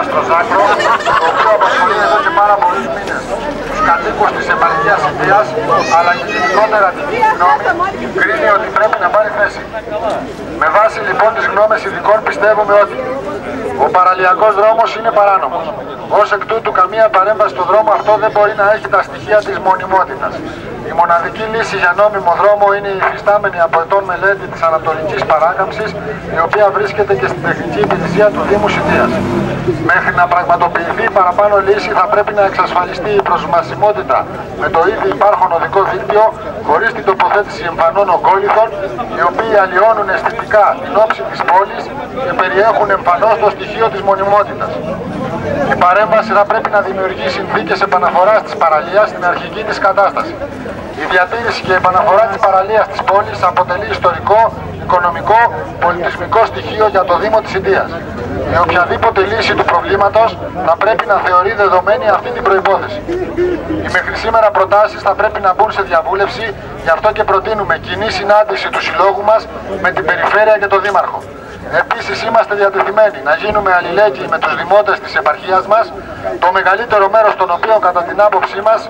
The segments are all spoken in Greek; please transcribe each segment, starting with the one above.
Στο Ζάκρο, το οποίο απασχολεί εδώ και πάρα πολλούς μήνες τους κατοίκους της επαρχίας Ιτίας, αλλά και γενικότερα την κοινή γνώμη, κρίνει ότι πρέπει να πάρει θέση. Με βάση λοιπόν τις γνώμες ειδικών πιστεύουμε ότι ο παραλιακός δρόμος είναι παράνομος. Ως εκ τούτου καμία παρέμβαση στο δρόμο αυτό δεν μπορεί να έχει τα στοιχεία της μονιμότητας. Η μοναδική λύση για νόμιμο δρόμο είναι η υφιστάμενη από ετών μελέτη της ανατολικής παράκαμψης, η οποία βρίσκεται και στην τεχνική υπηρεσία του Δήμου Σιτίας. Μέχρι να πραγματοποιηθεί η παραπάνω λύση θα πρέπει να εξασφαλιστεί η προσβασιμότητα με το ήδη υπάρχον οδικό δίκτυο, χωρίς την τοποθέτηση εμφανών ογκόληθων, οι οποίοι αλλοιώνουν αισθητικά την όψη της πόλης και περιέχουν εμφανώς το στοιχείο της μονιμότητας. Η παρέμβαση θα πρέπει να δημιουργεί συνθήκες επαναφοράς της παραλίας στην αρχική της κατάσταση. Η διατήρηση και η επαναφορά της παραλίας της πόλης αποτελεί ιστορικό, οικονομικό, πολιτισμικό στοιχείο για το Δήμο της Ιτίας. Η οποιαδήποτε λύση του προβλήματος θα πρέπει να θεωρεί δεδομένη αυτή την προϋπόθεση. Οι μέχρι σήμερα προτάσεις θα πρέπει να μπουν σε διαβούλευση, γι' αυτό και προτείνουμε κοινή συνάντηση του συλλόγου μας με την Περιφέρεια και τον Δήμαρχο. Επίσης είμαστε διατεθειμένοι να γίνουμε αλληλέγγυοι με τους δημότες της επαρχίας μας, το μεγαλύτερο μέρος των οποίων κατά την άποψή μας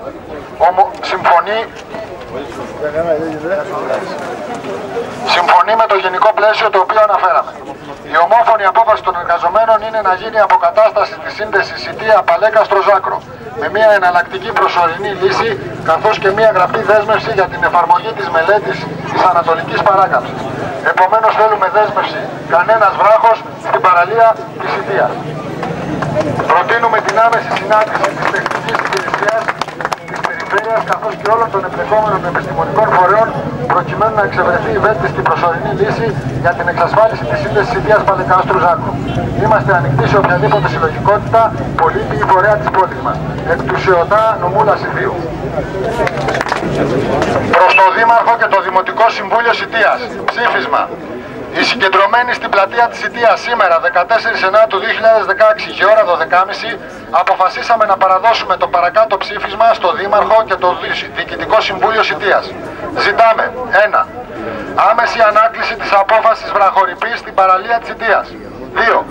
συμφωνεί με το γενικό πλαίσιο το οποίο αναφέραμε. Η ομόφωνη απόφαση των εργαζομένων είναι να γίνει αποκατάσταση της σύνδεσης Ιτία-Παλέκα-Στροζάκρο με μια εναλλακτική προσωρινή λύση, καθώς και μια γραπτή δέσμευση για την εφαρμογή της μελέτης της ανατολικής παράκαμψης. Επομένως θέλουμε δέσμευση, κανένας βράχος στην παραλία της Ιτίας. Προτείνουμε την άμεση συνάντηση της τεχνικής υπηρεσίας της Περιφέρειας καθώς και όλων των εμπλεκόμενων επιστημονικών φορέων, προκειμένου να εξευρεθεί η βέλτιστη προσωρινή λύση για την εξασφάλιση της σύνδεσης Ιτίας-Παλεκάστρου-Ζάκρου. Είμαστε ανοιχτοί σε οποιαδήποτε συλλογικότητα, πολίτη ή φορέα της πόλης μας. Εκ του ΣΕΟΤΑ Νομούλας Ιδίου. Προς το Δήμαρχο και το Δημοτικό Συμβούλιο Ιτίας. Ψήφισμα. Οι συγκεντρωμένοι στην πλατεία της Ιτίας σήμερα, 14 Σεπτεμβρίου 2016 και ώρα 12.30, αποφασίσαμε να παραδώσουμε το παρακάτω ψήφισμα στο Δήμαρχο και το Διοικητικό Συμβούλιο Ιτίας. Ζητάμε 1. Άμεση ανάκληση της απόφασης βραχορυπής στην παραλία της Ιτίας. 2.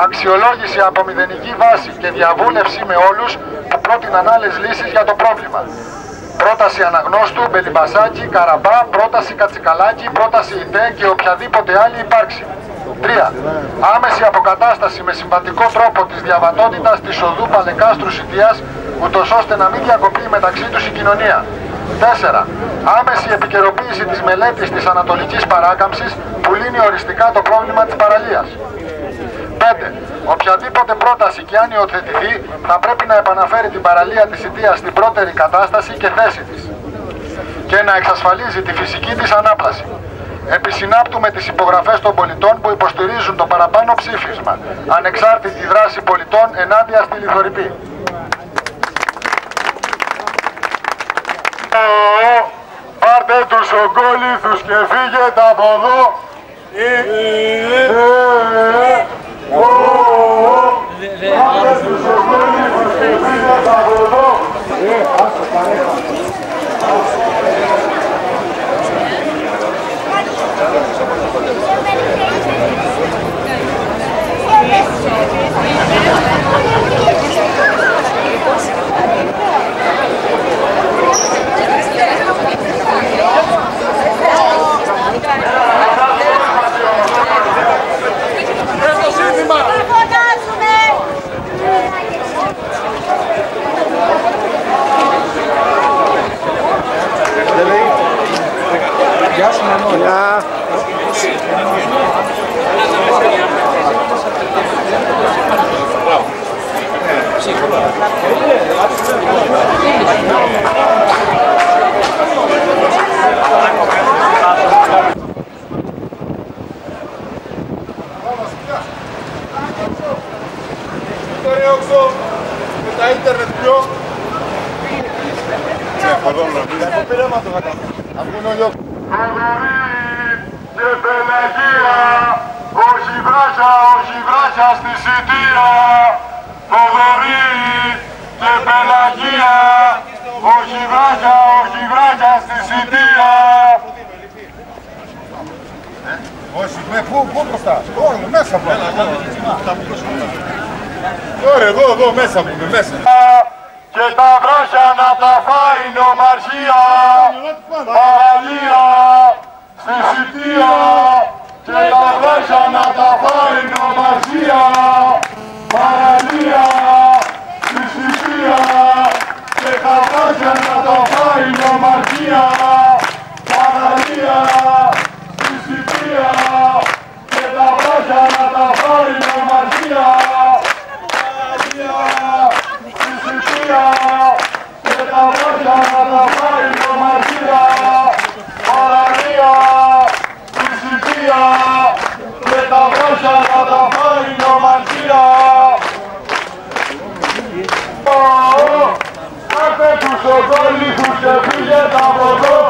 Αξιολόγηση από μηδενική βάση και διαβούλευση με όλους που πρότειναν άλλες λύσεις για το πρόβλημα. Πρόταση Αναγνώστου, Μπελιμπασάκη, Καραμπά, πρόταση Κατσικαλάκη, πρόταση ΙΤΕ και οποιαδήποτε άλλη υπάρξει. 3. Άμεση αποκατάσταση με συμβατικό τρόπο της διαβατότητας της οδού Παλεκάστρου Ιτίας, ούτως ώστε να μην διακοπεί μεταξύ τους η κοινωνία. 4. Άμεση επικαιροποίηση της μελέτης της ανατολικής παράκαμψης που λύνει οριστικά το πρόβλημα της παραλίας. 5. Οποιαδήποτε πρόταση και αν υιοθετηθεί θα πρέπει να επαναφέρει την παραλία της Ιτίας στην πρώτερη κατάσταση και θέση της και να εξασφαλίζει τη φυσική της ανάπλαση. Επισυνάπτουμε τις υπογραφές των πολιτών που υποστηρίζουν το παραπάνω ψήφισμα, ανεξάρτητη δράση πολιτών ενάντια στη λιθορυπή. Πάρτε τους ογκόληθους και φύγετε από εδώ. Πάρτε τους ογκόληθους και φύγετε από εδώ. Γεια σου Μανώλη. Γεια. Με τα ίντερνετ πιο... Από πειράμα το θα κάνω. Αυτό είναι ο Λιώκος. Και Πελαγία, όχι βράχια στη Σιτία. Θοδωρή και Πελαγία, όχι βράχια στη Σιτία. Όχι, πού μπροστά. Όχι, μέσα από τώρα, εδώ, μέσα μου, μέσα. Και τα βράχια να τα φάει νομαρχία, παραλία στη Σιτία. Και τα βράχια να τα φάει νομαρχία, παραλία στη Σιτία. Και τα βράχια να τα φάει νομαρχία, παραλία στη Σιτία. Και τα βράχια να τα φάει νομαρχία, στη Σιτία. Και τα βράχια να τα φάει νομαρχία, παραλία στη Σιτία. Και τα βράχια να τα φάει νομαρχία. Πάρτε τους οκόλυθους και φύγετε από εδώ.